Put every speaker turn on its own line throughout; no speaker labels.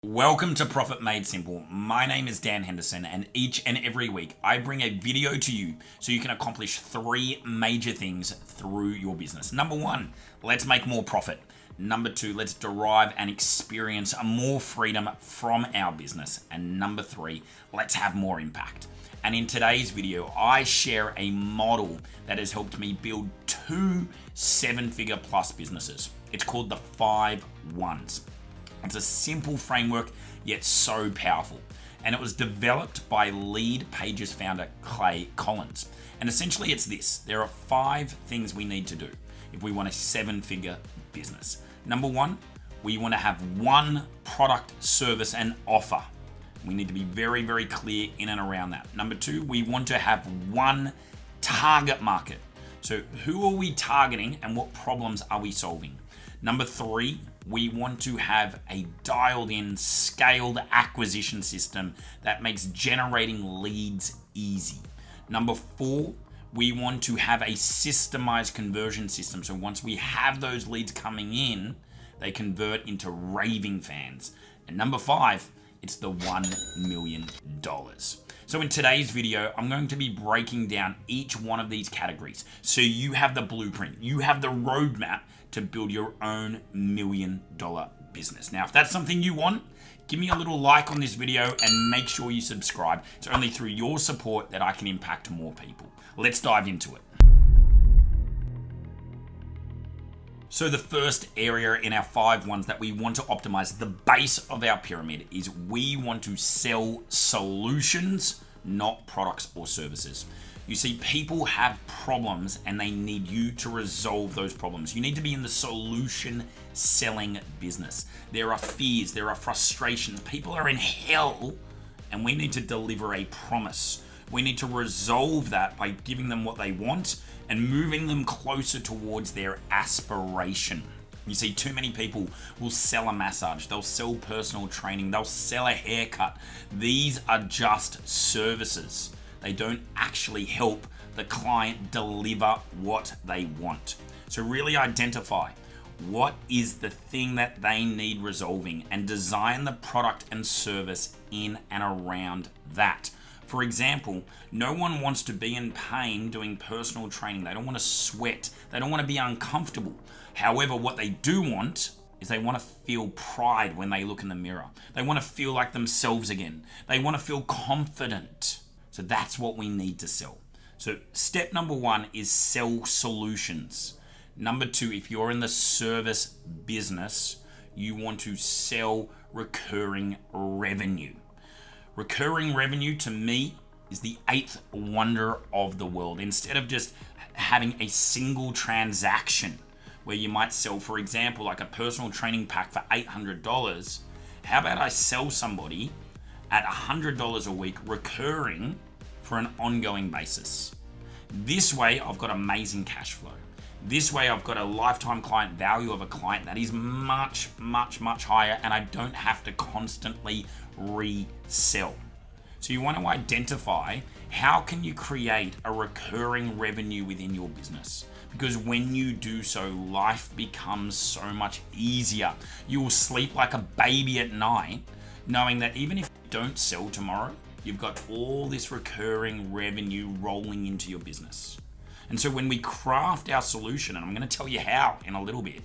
Welcome to Profit Made Simple. My name is Dan Henderson, and each and every week I bring a video to you so you can accomplish three major things through your business. Number one, let's make more profit. Number two, let's derive and experience more freedom from our business. And number three, let's have more impact. And in today's video, I share a model that has helped me build two seven-figure plus businesses. It's called the 5 Ones. It's a simple framework, yet so powerful. And it was developed by Leadpages founder Clay Collins. And essentially it's this. There are 5 things we need to do if we want a 7-figure business. Number one, we want to have one product, service, and offer. We need to be very, very clear in and around that. Number two, we want to have one target market. So who are we targeting and what problems are we solving? Number three, we want to have a dialed in, scaled acquisition system that makes generating leads easy. Number four, we want to have a systemized conversion system. So once we have those leads coming in, they convert into raving fans. And number five, it's the $1 million. So in today's video, I'm going to be breaking down each one of these categories. So you have the blueprint, you have the roadmap to build your own $1 million business. Now, if that's something you want, give me a little like on this video and make sure you subscribe. It's only through your support that I can impact more people. Let's dive into it. So the first area in our 5 ones that we want to optimize, the base of our pyramid, is we want to sell solutions, not products or services. You see, people have problems and they need you to resolve those problems. You need to be in the solution selling business. There are fears, there are frustrations. People are in hell and we need to deliver a promise. We need to resolve that by giving them what they want and moving them closer towards their aspiration. You see, too many people will sell a massage, they'll sell personal training, they'll sell a haircut. These are just services. They don't actually help the client deliver what they want. So really identify what is the thing that they need resolving and design the product and service in and around that. For example, no one wants to be in pain doing personal training. They don't want to sweat. They don't want to be uncomfortable. However, what they do want is they want to feel pride when they look in the mirror. They want to feel like themselves again. They want to feel confident. So that's what we need to sell. So step number one is sell solutions. Number two, if you're in the service business, you want to sell recurring revenue. Recurring revenue to me is the 8th wonder of the world. Instead of just having a single transaction where you might sell, for example, like a personal training pack for $800, how about I sell somebody at $100 a week recurring for an ongoing basis? This way, I've got amazing cash flow. This way, I've got a lifetime client value of a client that is much, much, much higher, and I don't have to constantly resell. So you want to identify how can you create a recurring revenue within your business? Because when you do so, life becomes so much easier. You will sleep like a baby at night, knowing that even if you don't sell tomorrow, you've got all this recurring revenue rolling into your business. And so when we craft our solution, and I'm going to tell you how in a little bit,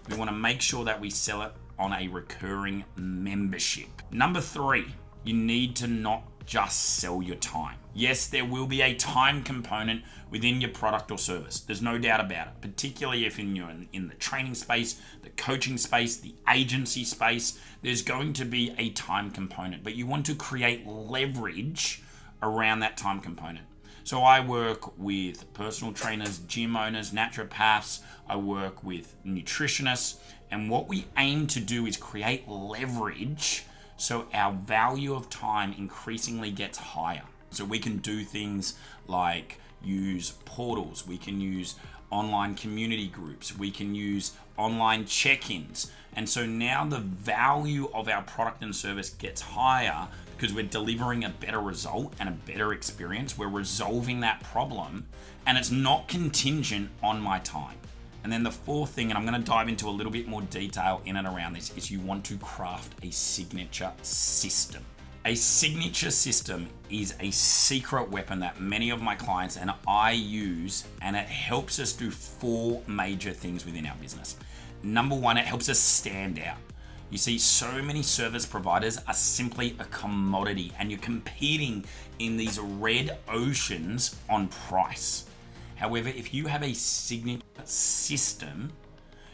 we want to make sure that we sell it on a recurring membership. Number 3, you need to not just sell your time. Yes, there will be a time component within your product or service. There's no doubt about it, particularly if you're in the training space, the coaching space, the agency space, there's going to be a time component, but you want to create leverage around that time component. So I work with personal trainers, gym owners, naturopaths, I work with nutritionists, and what we aim to do is create leverage so our value of time increasingly gets higher. So we can do things like use portals, we can use online community groups, we can use online check-ins. And so now the value of our product and service gets higher because we're delivering a better result and a better experience. We're resolving that problem and it's not contingent on my time. And then the fourth thing, and I'm going to dive into a little bit more detail in and around this, is you want to craft a signature system. A signature system is a secret weapon that many of my clients and I use, and it helps us do 4 major things within our business. Number 1, it helps us stand out. You see, so many service providers are simply a commodity, and you're competing in these red oceans on price. However, if you have a signature system,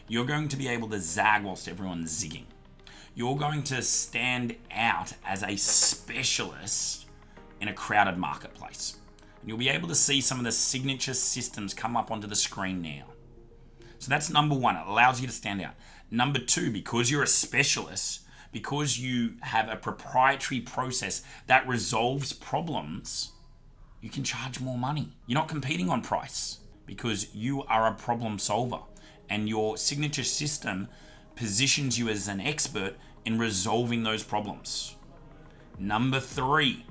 you're going to be able to zag whilst everyone's zigging. You're going to stand out as a specialist in a crowded marketplace. And you'll be able to see some of the signature systems come up onto the screen now. So that's number 1. It allows you to stand out. Number 2, because you're a specialist, because you have a proprietary process that resolves problems, you can charge more money. You're not competing on price because you are a problem solver, and your signature system positions you as an expert in resolving those problems. Number 3,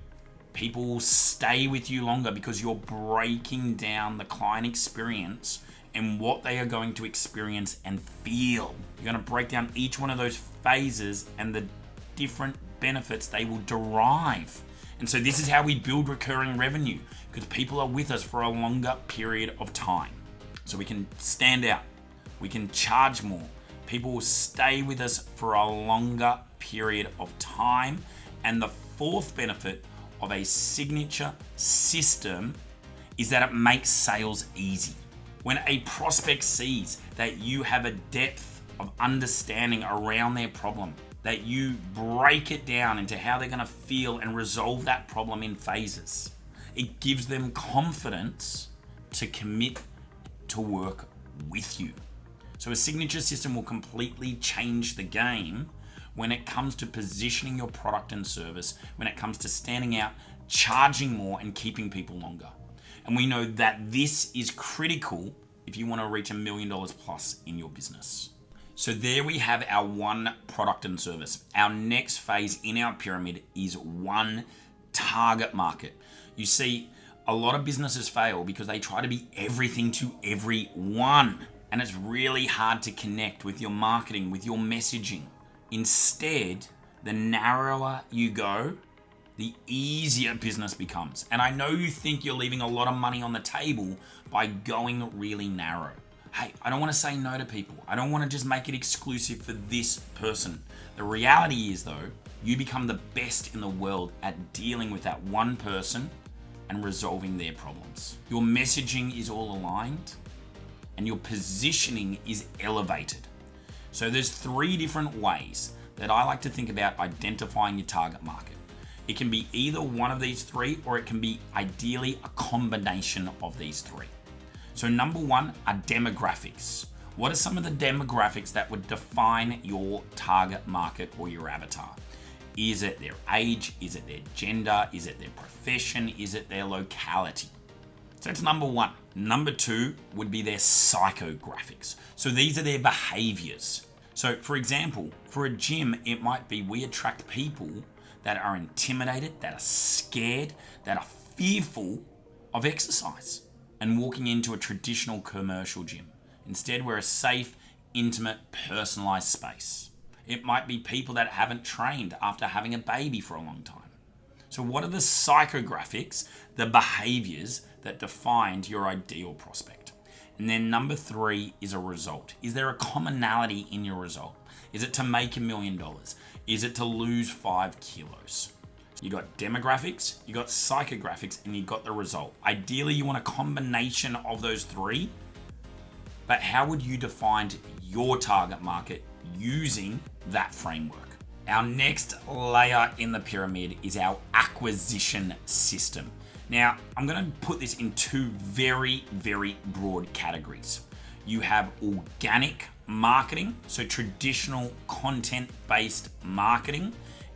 people will stay with you longer because you're breaking down the client experience and what they are going to experience and feel. You're going to break down each one of those phases and the different benefits they will derive. And so this is how we build recurring revenue, because people are with us for a longer period of time. So we can stand out, we can charge more, people will stay with us for a longer period of time. And the fourth benefit of a signature system is that it makes sales easy. When a prospect sees that you have a depth of understanding around their problem, that you break it down into how they're going to feel and resolve that problem in phases, it gives them confidence to commit to work with you. So a signature system will completely change the game when it comes to positioning your product and service, when it comes to standing out, charging more, and keeping people longer. And we know that this is critical if you want to reach $1 million plus in your business. So there we have our 1 product and service. Our next phase in our pyramid is 1 target market. You see, a lot of businesses fail because they try to be everything to everyone. And it's really hard to connect with your marketing, with your messaging. Instead, the narrower you go, the easier business becomes. And I know you think you're leaving a lot of money on the table by going really narrow. Hey, I don't want to say no to people. I don't want to just make it exclusive for this person. The reality is though, you become the best in the world at dealing with that one person and resolving their problems. Your messaging is all aligned and your positioning is elevated. So there's 3 different ways that I like to think about identifying your target market. It can be either one of these 3, or it can be ideally a combination of these 3. So number 1 are demographics. What are some of the demographics that would define your target market or your avatar? Is it their age? Is it their gender? Is it their profession? Is it their locality? So that's number 1. Number 2 would be their psychographics. So these are their behaviors. So for example, for a gym, it might be we attract people that are intimidated, that are scared, that are fearful of exercise and walking into a traditional commercial gym. Instead, we're a safe, intimate, personalized space. It might be people that haven't trained after having a baby for a long time. So what are the psychographics, the behaviors that defined your ideal prospect? And then number 3 is a result. Is there a commonality in your result? Is it to make $1 million? Is it to lose 5 kilos? You got demographics, you got psychographics, and you got the result. Ideally, you want a combination of those 3, but how would you define your target market using that framework? Our next layer in the pyramid is our acquisition system. Now, I'm going to put this in 2 very, very broad categories. You have organic marketing, so traditional content-based marketing,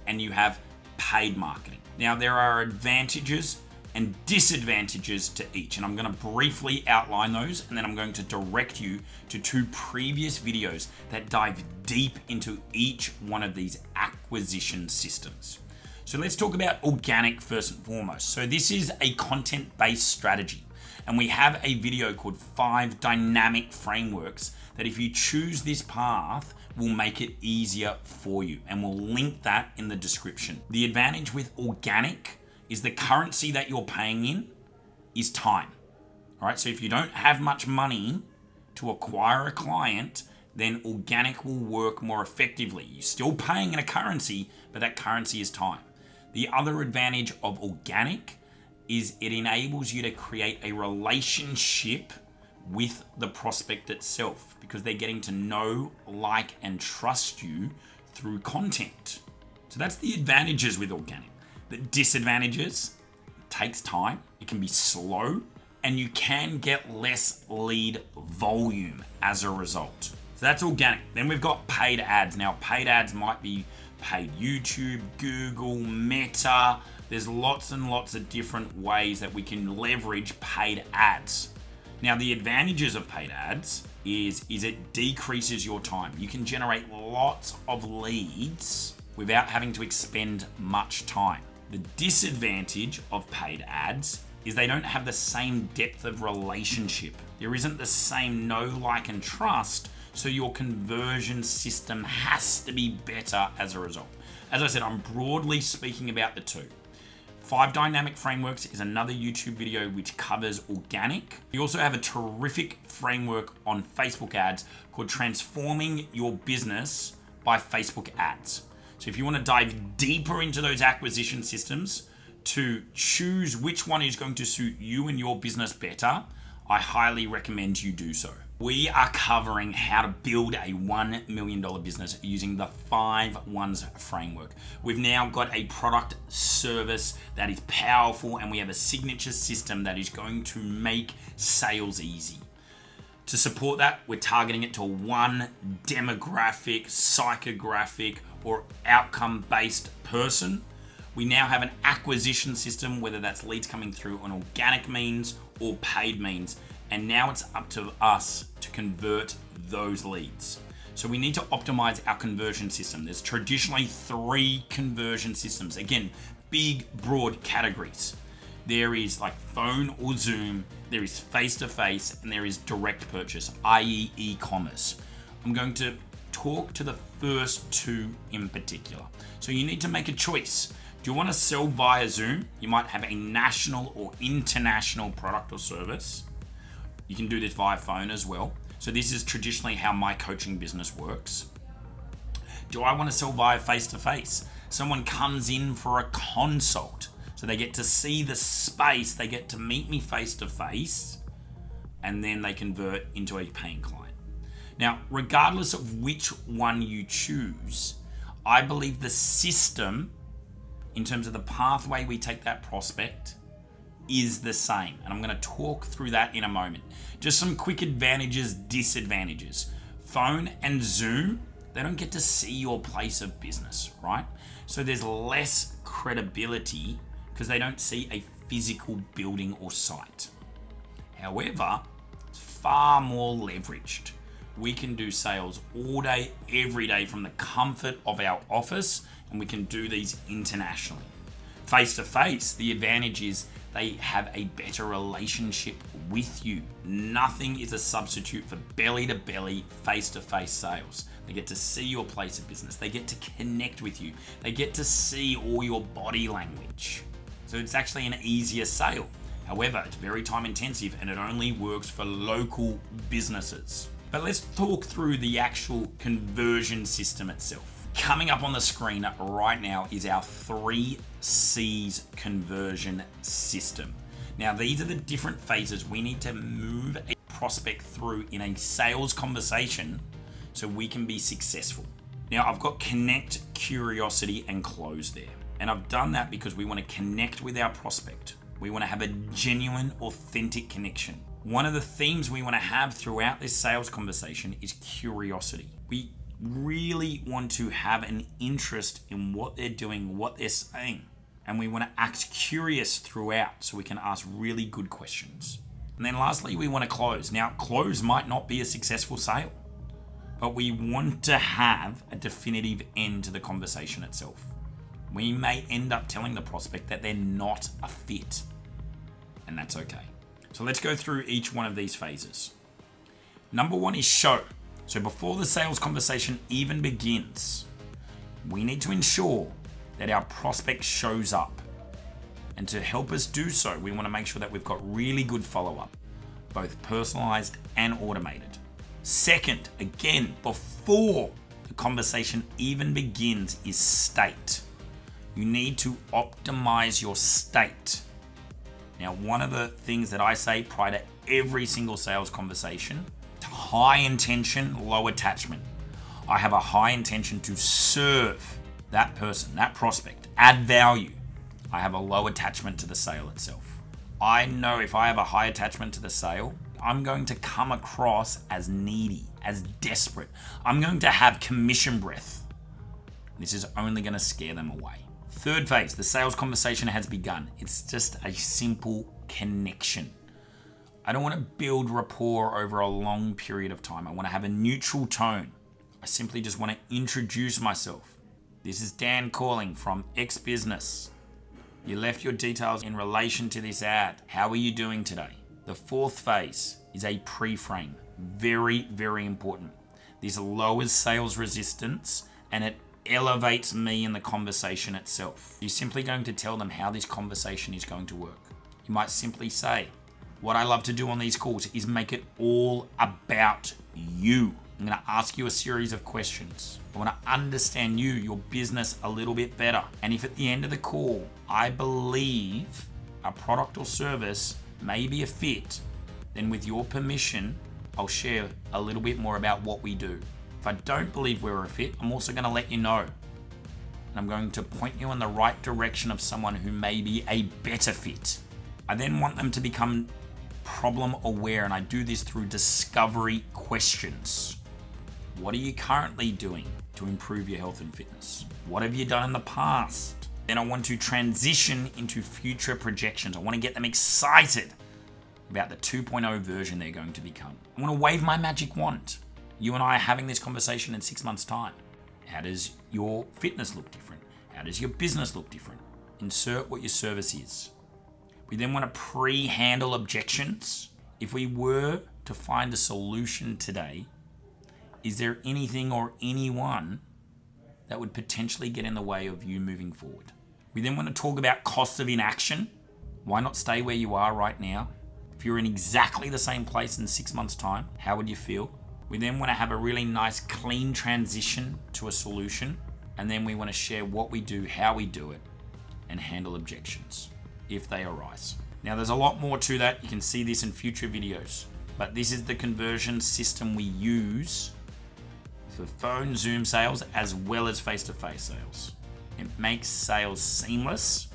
and you have paid marketing. Now, there are advantages and disadvantages to each, and I'm going to briefly outline those, and then I'm going to direct you to 2 previous videos that dive deep into each one of these acquisition systems. So let's talk about organic first and foremost. So this is a content-based strategy. And we have a video called 5 Dynamic Frameworks that if you choose this path will make it easier for you, and we'll link that in the description. The advantage with organic is the currency that you're paying in is time. All right, so if you don't have much money to acquire a client, then organic will work more effectively. You're still paying in a currency, but that currency is time. The other advantage of organic is it enables you to create a relationship with the prospect itself because they're getting to know, like, and trust you through content. So that's the advantages with organic. The disadvantages, it takes time, it can be slow, and you can get less lead volume as a result. So that's organic. Then we've got paid ads. Now, paid ads might be paid YouTube, Google, Meta. There's lots and lots of different ways that we can leverage paid ads. Now, the advantages of paid ads is it decreases your time. You can generate lots of leads without having to expend much time. The disadvantage of paid ads is they don't have the same depth of relationship. There isn't the same know, like, and trust, so your conversion system has to be better as a result. As I said, I'm broadly speaking about the two. 5 Dynamic Frameworks is another YouTube video which covers organic. We also have a terrific framework on Facebook ads called Transforming Your Business by Facebook Ads. So if you want to dive deeper into those acquisition systems to choose which one is going to suit you and your business better, I highly recommend you do so. We are covering how to build a $1 million business using the 5 Ones framework. We've now got a product service that is powerful, and we have a signature system that is going to make sales easy. To support that, we're targeting it to one demographic, psychographic, or outcome-based person. We now have an acquisition system, whether that's leads coming through on organic means or paid means. And now it's up to us to convert those leads. So we need to optimize our conversion system. There's traditionally 3 conversion systems. Again, big, broad categories. There is like phone or Zoom, there is face-to-face, and there is direct purchase, i.e. e-commerce. I'm going to talk to the first 2 in particular. So you need to make a choice. Do you want to sell via Zoom? You might have a national or international product or service. You can do this via phone as well. So this is traditionally how my coaching business works. Do I want to sell via face-to-face? Someone comes in for a consult. So they get to see the space, they get to meet me face-to-face, and then they convert into a paying client. Now, regardless of which one you choose, I believe the system, in terms of the pathway we take that prospect, is the same. And I'm going to talk through that in a moment. Just some quick advantages, disadvantages. Phone and Zoom, they don't get to see your place of business, right? So there's less credibility because they don't see a physical building or site. However, it's far more leveraged. We can do sales all day, every day from the comfort of our office, and we can do these internationally. Face-to-face, the advantage is they have a better relationship with you. Nothing is a substitute for belly-to-belly, face-to-face sales. They get to see your place of business. They get to connect with you. They get to see all your body language. So it's actually an easier sale. However, it's very time intensive and it only works for local businesses. But let's talk through the actual conversion system itself. Coming up on the screen right now is our 3 C's conversion system. Now, these are the different phases we need to move a prospect through in a sales conversation so we can be successful. Now, I've got connect, curiosity, and close there. And I've done that because we want to connect with our prospect. We want to have a genuine, authentic connection. One of the themes we want to have throughout this sales conversation is curiosity. We really want to have an interest in what they're doing, what they're saying. And we want to act curious throughout so we can ask really good questions. And then lastly, we want to close. Now, close might not be a successful sale, but we want to have a definitive end to the conversation itself. We may end up telling the prospect that they're not a fit, and that's okay. So let's go through each one of these phases. Number one is show. So before the sales conversation even begins, we need to ensure that our prospect shows up. And to help us do so, we want to make sure that we've got really good follow-up, both personalized and automated. Second, again, before the conversation even begins, is state. You need to optimize your state. Now, one of the things that I say prior to every single sales conversation, high intention, low attachment. I have a high intention to serve that person, that prospect, add value. I have a low attachment to the sale itself. I know if I have a high attachment to the sale, I'm going to come across as needy, as desperate. I'm going to have commission breath. This is only going to scare them away. Third phase, the sales conversation has begun. It's just a simple connection. I don't want to build rapport over a long period of time. I want to have a neutral tone. I simply just want to introduce myself. This is Dan calling from X Business. You left your details in relation to this ad. How are you doing today? The fourth phase is a pre-frame. Very, very important. This lowers sales resistance and it elevates me in the conversation itself. You're simply going to tell them how this conversation is going to work. You might simply say, what I love to do on these calls is make it all about you. I'm going to ask you a series of questions. I want to understand you, your business a little bit better. And if at the end of the call, I believe a product or service may be a fit, then with your permission, I'll share a little bit more about what we do. If I don't believe we're a fit, I'm also going to let you know. And I'm going to point you in the right direction of someone who may be a better fit. I then want them to become problem aware, and I do this through discovery questions. What are you currently doing to improve your health and fitness? What have you done in the past? Then I want to transition into future projections. I want to get them excited about the 2.0 version they're going to become. I want to wave my magic wand. You and I are having this conversation in 6 months' time. How does your fitness look different? How does your business look different? Insert what your service is. We then want to pre-handle objections. If we were to find a solution today, is there anything or anyone that would potentially get in the way of you moving forward? We then want to talk about cost of inaction. Why not stay where you are right now? If you're in exactly the same place in 6 months' time, how would you feel? We then want to have a really nice, clean transition to a solution. And then we want to share what we do, how we do it, and handle objections if they arise. Now, there's a lot more to that. You can see this in future videos. But this is the conversion system we use for phone Zoom sales as well as face-to-face sales. It makes sales seamless,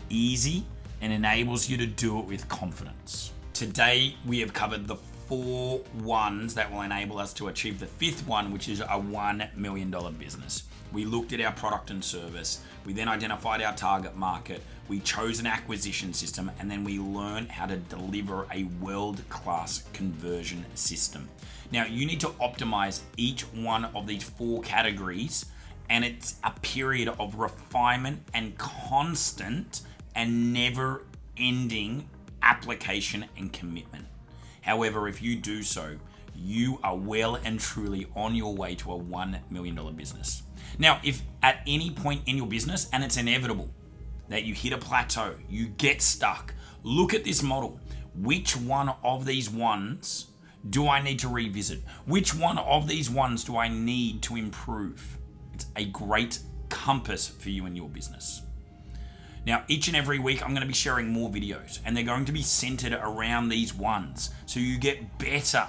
easy, and enables you to do it with confidence. Today, we have covered the 4 ones that will enable us to achieve the 5th one, which is a $1 million business. We looked at our product and service. We then identified our target market. We chose an acquisition system, and then we learned how to deliver a world-class conversion system. Now, you need to optimize each one of these 4 categories, and it's a period of refinement and constant and never-ending application and commitment. However, if you do so, you are well and truly on your way to a $1 million business. Now, if at any point in your business, and it's inevitable, that you hit a plateau, you get stuck, look at this model. Which one of these ones do I need to revisit? Which one of these ones do I need to improve? It's a great compass for you and your business. Now, each and every week, I'm going to be sharing more videos, and they're going to be centered around these ones. So you get better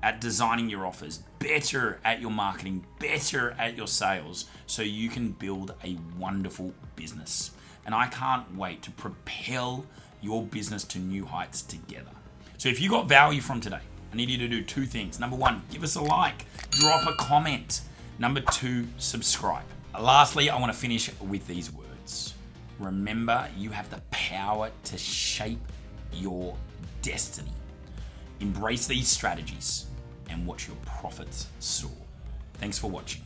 at designing your offers, better at your marketing, better at your sales, so you can build a wonderful business. And I can't wait to propel your business to new heights together. So if you got value from today, I need you to do 2 things. Number 1, give us a like, drop a comment. Number 2, subscribe. Lastly, I want to finish with these words. Remember, you have the power to shape your destiny. Embrace these strategies and watch your profits soar. Thanks for watching.